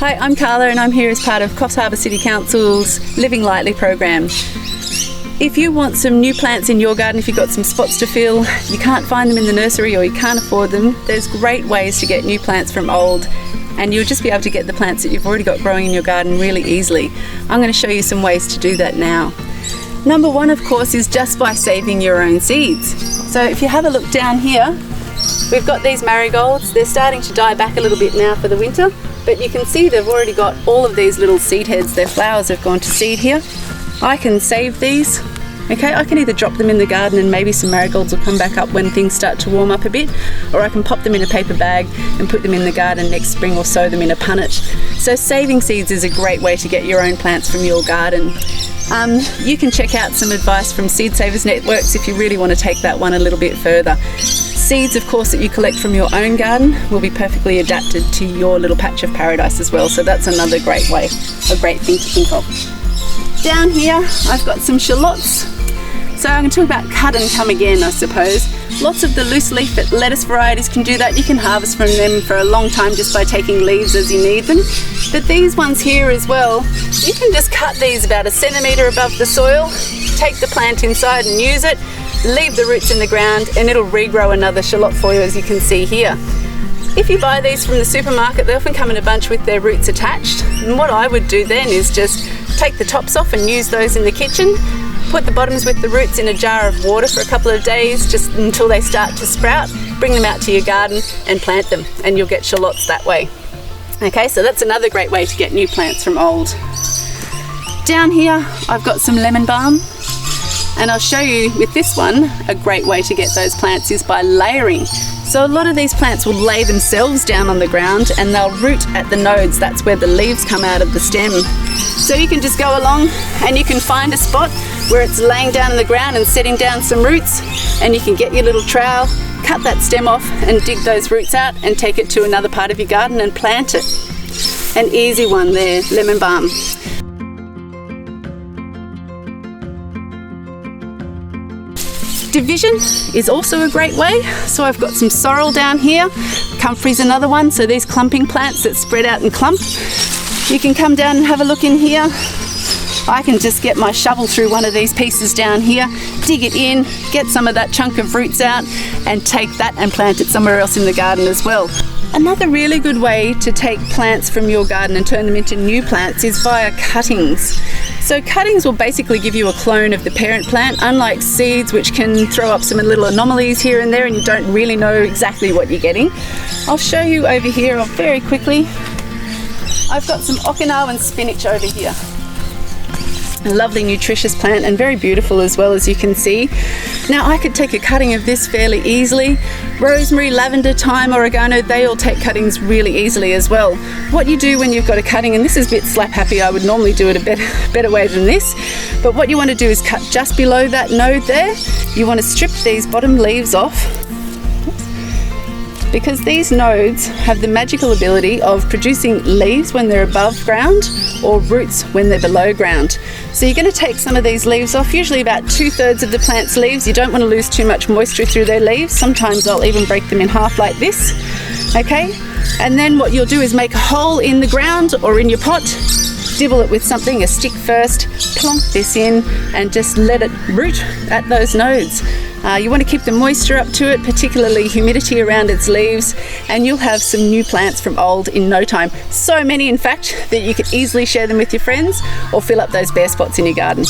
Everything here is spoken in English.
Hi, I'm Karla and I'm here as part of Coffs Harbour City Council's Living Lightly program. If you want some new plants in your garden, if you've got some spots to fill, you can't find them in the nursery or you can't afford them, there's great ways to get new plants from old, and you'll just be able to get the plants that you've already got growing in your garden really easily. I'm going to show you some ways to do that now. Number one, of course, is just by saving your own seeds. So if you have a look down here, we've got these marigolds. They're starting to die back a little bit now for the winter, but you can see they've already got all of these little seed heads. Their flowers have gone to seed here. I can save these. Okay, I can either drop them in the garden and maybe some marigolds will come back up when things start to warm up a bit, or I can pop them in a paper bag and put them in the garden next spring or sow them in a punnet. So saving seeds is a great way to get your own plants from your garden. You can check out some advice from Seed Savers Networks if you really want to take that one a little bit further. Seeds, of course, that you collect from your own garden will be perfectly adapted to your little patch of paradise as well, so that's another great way, a great thing to think of. Down here I've got some shallots. So I'm going to talk about cut and come again, I suppose. Lots of the loose leaf lettuce varieties can do that. You can harvest from them for a long time just by taking leaves as you need them. But these ones here as well, you can just cut these about 1 centimetre above the soil, take the plant inside and use it, leave the roots in the ground, and it'll regrow another shallot for you, as you can see here. If you buy these from the supermarket, they often come in a bunch with their roots attached. And what I would do then is just take the tops off and use those in the kitchen. Put the bottoms with the roots in a jar of water for a couple of days, just until they start to sprout. Bring them out to your garden and plant them, and you'll get shallots that way. Okay, so that's another great way to get new plants from old. Down here, I've got some lemon balm, and I'll show you with this one, a great way to get those plants is by layering. So a lot of these plants will lay themselves down on the ground and they'll root at the nodes. That's where the leaves come out of the stem. So you can just go along and you can find a spot where it's laying down on the ground and setting down some roots, and you can get your little trowel, cut that stem off and dig those roots out and take it to another part of your garden and plant it. An easy one there, lemon balm. Division is also a great way. So I've got some sorrel down here, comfrey's another one, so these clumping plants that spread out and clump. You can come down and have a look in here. I can just get my shovel through one of these pieces down here, dig it in, get some of that chunk of roots out and take that and plant it somewhere else in the garden as well. Another really good way to take plants from your garden and turn them into new plants is via cuttings. So cuttings will basically give you a clone of the parent plant, unlike seeds, which can throw up some little anomalies here and there and you don't really know exactly what you're getting. I'll show you over here very quickly. I've got some Okinawan spinach over here. A lovely nutritious plant and very beautiful as well, as you can see. Now I could take a cutting of this fairly easily. Rosemary, lavender, thyme, oregano, they all take cuttings really easily as well. What you do when you've got a cutting, and this is a bit slap happy, I would normally do it a better way than this, but what you want to do is cut just below that node there. You want to strip these bottom leaves off, because these nodes have the magical ability of producing leaves when they're above ground or roots when they're below ground. So you're going to take some of these leaves off, usually about 2/3 of the plant's leaves. You don't want to lose too much moisture through their leaves. Sometimes I'll even break them in half like this. Okay, and then what you'll do is make a hole in the ground or in your pot, dibble it with something, a stick first, plonk this in and just let it root at those nodes. You want to keep the moisture up to it, particularly humidity around its leaves, and you'll have some new plants from old in no time. So many, in fact, that you could easily share them with your friends or fill up those bare spots in your garden.